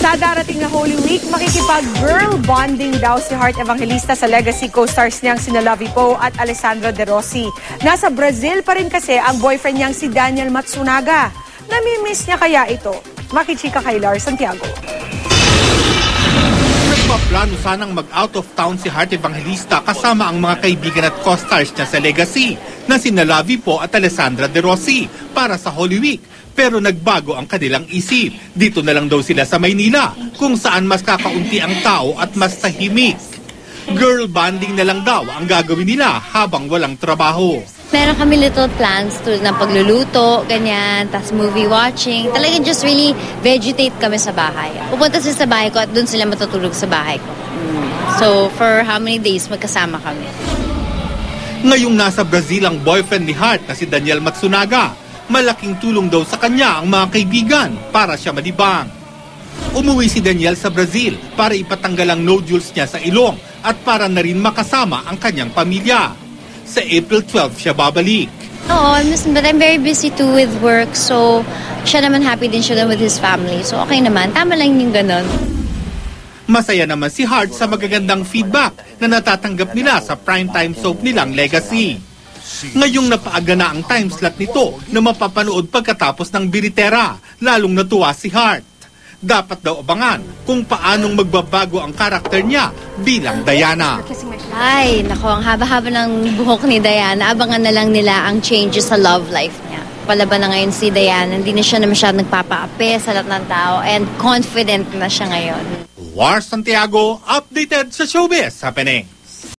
Sa darating na Holy Week, makikipag-girl bonding daw si Heart Evangelista sa legacy co-stars niyang sina Lovie Poe at Alessandra De Rossi. Nasa Brazil pa rin kasi ang boyfriend niyang si Daniel Matsunaga. Namimiss niya kaya ito? Makichika kay Lars Santiago. Nagpaplano sanang mag-out of town si Heart Evangelista kasama ang mga kaibigan at co-stars niya sa legacy na sina Lovie Poe at Alessandra De Rossi para sa Holy Week. Pero nagbago ang kanilang isip. Dito na lang daw sila sa Maynila, kung saan mas kakaunti ang tao at mas tahimik. Girl bonding na lang daw ang gagawin nila habang walang trabaho. Meron kami little plans tulad ng pagluluto, ganyan, tas movie watching. Talagang just really vegetate kami sa bahay. Pupunta sila sa bahay ko at doon sila matutulog sa bahay ko. So for how many days magkasama kami. Ngayong nasa Brazil ang boyfriend ni Heart na si Daniel Matsunaga, malaking tulong daw sa kanya ang mga kaibigan para siya malibang. Umuwi si Daniel sa Brazil para ipatanggal ang nodules niya sa ilong at para na rin makasama ang kanyang pamilya. Sa April 12 siya babalik. Oo, but I'm very busy too with work. So, siya naman happy din siya with his family. So, okay naman. Tama lang yung ganon. Masaya naman si Heart sa magagandang feedback na natatanggap nila sa primetime soap nilang Legacy. Ngayong napaaga na ang time slot nito na mapapanood pagkatapos ng Biritera, lalong natuwa si Heart. Dapat daw abangan kung paanong magbabago ang karakter niya bilang Diana. Ay, nako, ang haba-haba ng buhok ni Diana. Abangan na lang nila ang changes sa love life niya. Palaban na ngayon si Diana, hindi na siya na masyadong nagpapaapi sa lahat ng tao and confident na siya ngayon. Lars Santiago, updated sa Showbiz Happening.